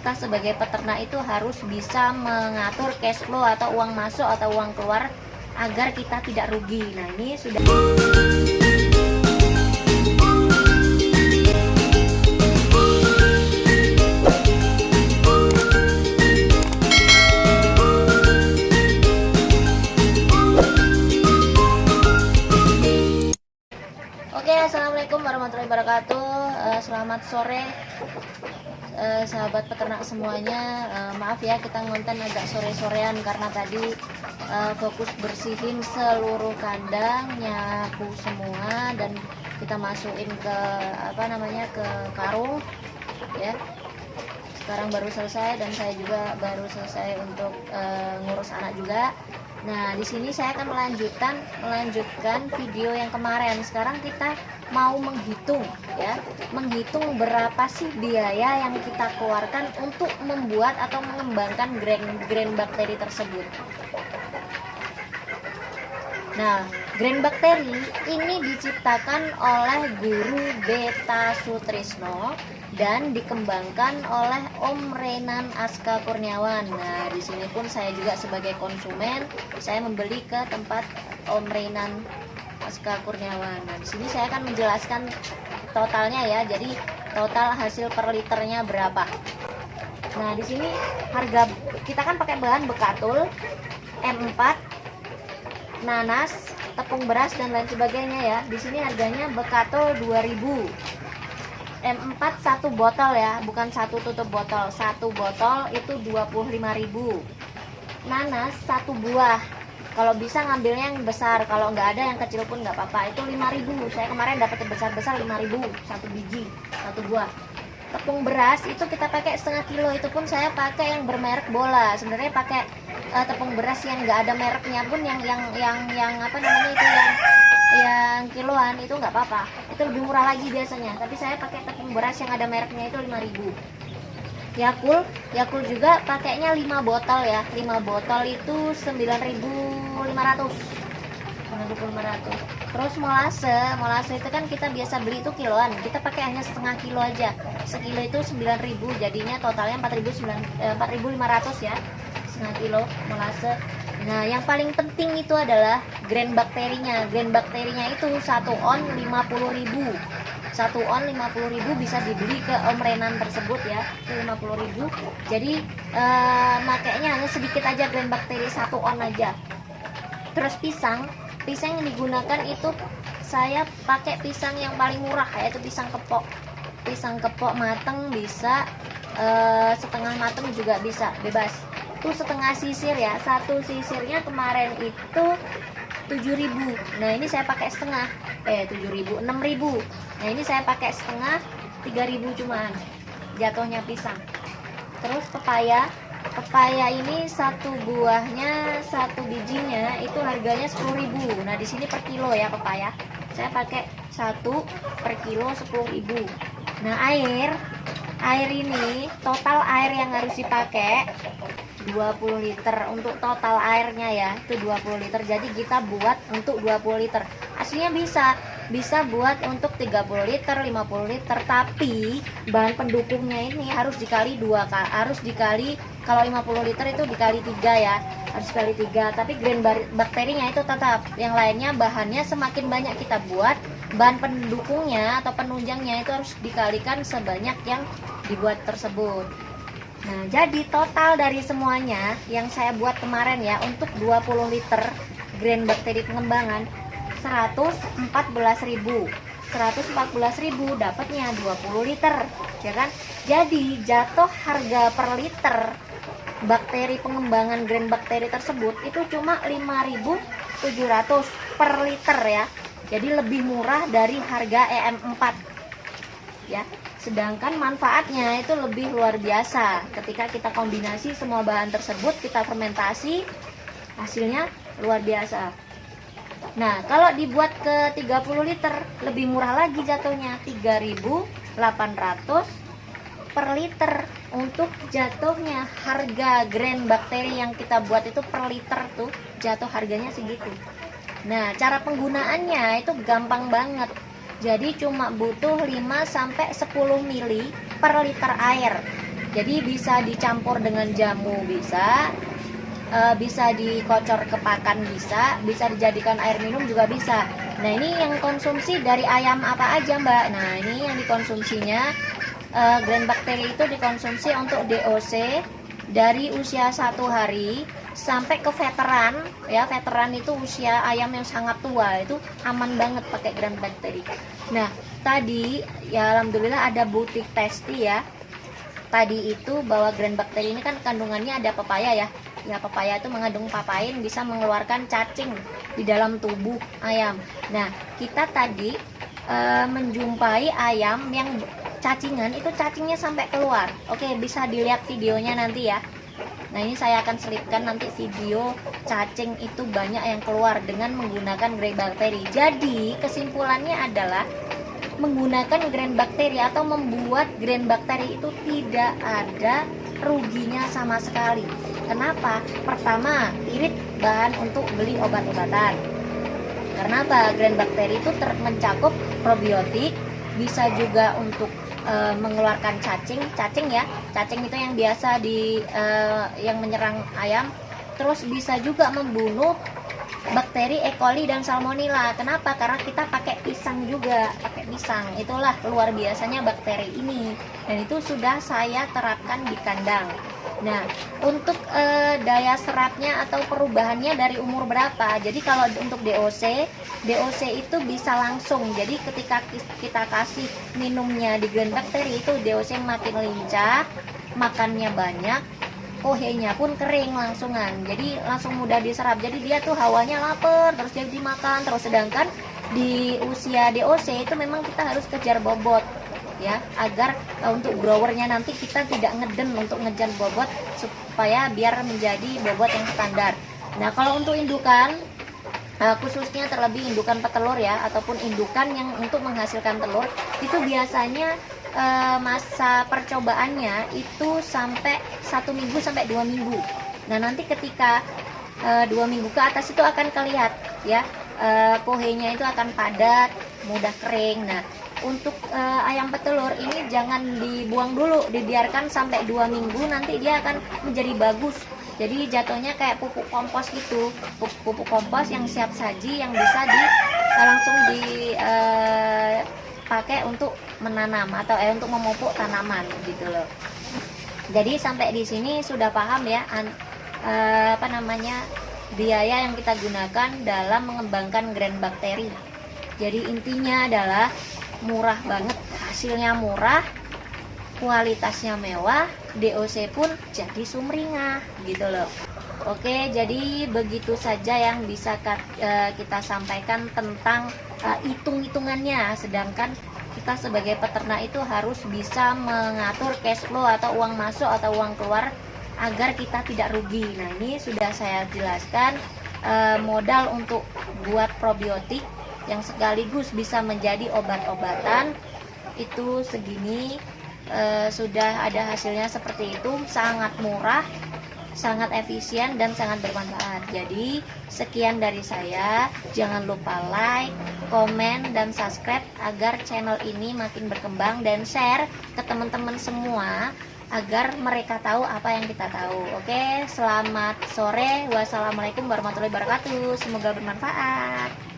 kita sebagai peternak itu harus bisa mengatur cash flow atau uang masuk atau uang keluar agar kita tidak rugi. Nah, ini sudah Oke, assalamualaikum warahmatullahi wabarakatuh. Selamat sore, sahabat peternak semuanya. Maaf ya, kita ngonten agak sore-sorean karena tadi fokus bersihin seluruh kandang, nyapu semua, dan kita masukin ke ke karung ya. Sekarang baru selesai dan saya juga baru selesai untuk ngurus anak juga. Nah, di sini saya akan melanjutkan video yang kemarin. Sekarang kita mau menghitung ya, menghitung berapa sih biaya yang kita keluarkan untuk membuat atau mengembangkan grain bakteri tersebut. Nah, grain bakteri ini diciptakan oleh Guru Beta Sutrisno dan dikembangkan oleh Om Renan Aska Kurniawan. Nah, di sini pun saya juga sebagai konsumen, saya membeli ke tempat Om Renan Aska Kurniawan. Nah, di sini saya akan menjelaskan totalnya ya. Jadi total hasil per liternya berapa. Nah, di sini harga kita kan pakai bahan bekatul, M4, nanas, tepung beras dan lain sebagainya ya. Di sini harganya bekatul 2000. M4 satu botol ya, bukan satu tutup botol. Satu botol itu 25.000. Nanas satu buah. Kalau bisa ngambilnya yang besar, kalau nggak ada yang kecil pun nggak apa-apa. Itu 5.000. Saya kemarin dapat yang besar-besar 5.000 satu biji, satu buah. Tepung beras itu kita pakai setengah kilo, itu pun saya pakai yang bermerek Bola. Sebenarnya pakai tepung beras yang nggak ada mereknya pun yang yang kiloan itu nggak apa-apa, itu lebih murah lagi biasanya, tapi saya pakai tepung beras yang ada mereknya itu 5.000. Yakult juga pakainya 5 botol ya, 5 botol itu 9.500. Terus molase itu kan kita biasa beli itu kiloan, kita pakai hanya setengah kilo aja, sekilo itu 9.000, jadinya totalnya 4.500 ya, setengah kilo molase. Nah, yang paling penting itu adalah grain bakterinya. Grain bakterinya itu 1 on 50.000. 1 on 50.000 bisa dibeli ke Om Renan tersebut ya, itu 50.000. Jadi makanya hanya sedikit aja grain bakteri 1 on aja. Terus pisang yang digunakan itu saya pakai pisang yang paling murah, yaitu pisang kepok. Pisang kepok mateng bisa, setengah mateng juga bisa, bebas. Itu setengah sisir ya, satu sisirnya kemarin itu 7.000. Nah, ini saya pakai setengah, 7.000, 6.000. Nah, ini saya pakai setengah, 3.000 cuman jatuhnya pisang. Terus pepaya ini satu buahnya, satu bijinya itu harganya 10.000. Nah, di sini per kilo ya pepaya. Saya pakai 1 per kilo 10.000. Nah, air ini total air yang harus dipakai 20 liter untuk total airnya ya, itu 20 liter. Jadi kita buat untuk 20 liter. Aslinya bisa buat untuk 30 liter, 50 liter, tapi bahan pendukungnya ini harus dikali 2, harus dikali, kalau 50 liter itu dikali 3 ya, harus dikali 3. Tapi grain bakterinya itu tetap, yang lainnya bahannya semakin banyak kita buat, bahan pendukungnya atau penunjangnya itu harus dikalikan sebanyak yang dibuat tersebut. Nah, jadi total dari semuanya yang saya buat kemarin ya, untuk 20 liter grain bakteri pengembangan 114.000. 114.000 dapatnya 20 liter, ya kan? Jadi jatuh harga per liter bakteri pengembangan grain bakteri tersebut itu cuma 5.700 per liter ya. Jadi lebih murah dari harga EM4 ya. Sedangkan manfaatnya itu lebih luar biasa. Ketika kita kombinasi semua bahan tersebut, kita fermentasi, hasilnya luar biasa. Nah, kalau dibuat ke 30 liter, lebih murah lagi jatuhnya, 3.800 per liter. Untuk jatuhnya harga grain bakteri yang kita buat itu per liter tuh jatuh harganya segitu. Nah, cara penggunaannya itu gampang banget. Jadi cuma butuh 5-10 ml per liter air. Jadi bisa dicampur dengan jamu, bisa dikocor ke pakan, bisa dijadikan air minum juga bisa. Nah ini yang konsumsi dari ayam apa aja Mbak? Nah ini yang dikonsumsinya Grand Bakteri itu dikonsumsi untuk DOC dari usia 1 hari sampai ke veteran ya. Veteran itu usia ayam yang sangat tua, itu aman banget pakai Grand Bakteri. Nah tadi ya alhamdulillah ada butik testi ya. Tadi itu bahwa Grand Bakteri ini kan kandungannya ada pepaya ya. Ya pepaya itu mengandung papain, bisa mengeluarkan cacing di dalam tubuh ayam. Nah kita tadi menjumpai ayam yang cacingan, itu cacingnya sampai keluar. Oke, bisa dilihat videonya nanti ya. Nah ini saya akan selipkan nanti video cacing itu banyak yang keluar dengan menggunakan Grand Bakteri. Jadi kesimpulannya adalah menggunakan Grand Bakteri atau membuat Grand Bakteri itu tidak ada ruginya sama sekali. Kenapa? Pertama, irit bahan untuk beli obat-obatan. Karena apa? Grand Bakteri itu mencakup probiotik, bisa juga untuk mengeluarkan cacing ya. Cacing itu yang biasa yang menyerang ayam. Terus bisa juga membunuh bakteri E. coli dan Salmonella. Kenapa? Karena kita pakai pisang juga, pakai pisang. Itulah luar biasanya bakteri ini. Dan itu sudah saya terapkan di kandang. Nah, untuk daya serapnya atau perubahannya dari umur berapa? Jadi kalau untuk DOC itu bisa langsung. Jadi ketika kita kasih minumnya di Grand Bakteri itu DOC makin lincah, makannya banyak, kohenya pun kering langsungan, jadi langsung mudah diserap. Jadi dia tuh hawanya lapar terus jadi dimakan terus. Sedangkan di usia DOC itu memang kita harus kejar bobot ya, agar untuk growernya nanti kita tidak ngeden untuk ngejar bobot supaya biar menjadi bobot yang standar. Nah kalau untuk indukan khususnya terlebih indukan petelur ya, ataupun indukan yang untuk menghasilkan telur, itu biasanya masa percobaannya itu sampai 1 minggu sampai 2 minggu. Nah nanti ketika 2 minggu ke atas itu akan kelihatan ya, kohenya itu akan padat, mudah kering. Nah untuk ayam petelur ini jangan dibuang dulu, dibiarkan sampai 2 minggu, nanti dia akan menjadi bagus. Jadi jatuhnya kayak pupuk kompos gitu, pupuk kompos yang siap saji, yang bisa langsung dipakai untuk menanam atau untuk memupuk tanaman gitu loh. Jadi sampai di sini sudah paham ya biaya yang kita gunakan dalam mengembangkan Grand Bakteri. Jadi intinya adalah murah banget, hasilnya murah, kualitasnya mewah, DOC pun jadi sumringah gitu loh. Oke, jadi begitu saja yang bisa kita sampaikan tentang hitung-hitungannya. Sedangkan kita sebagai peternak itu harus bisa mengatur cash flow atau uang masuk atau uang keluar agar kita tidak rugi. Nah ini sudah saya jelaskan modal untuk buat probiotik yang sekaligus bisa menjadi obat-obatan itu segini. Sudah ada hasilnya seperti itu, sangat murah, sangat efisien dan sangat bermanfaat. Jadi sekian dari saya, jangan lupa like, komen, dan subscribe agar channel ini makin berkembang, dan share ke teman-teman semua agar mereka tahu apa yang kita tahu. Oke, selamat sore, wassalamualaikum warahmatullahi wabarakatuh, semoga bermanfaat.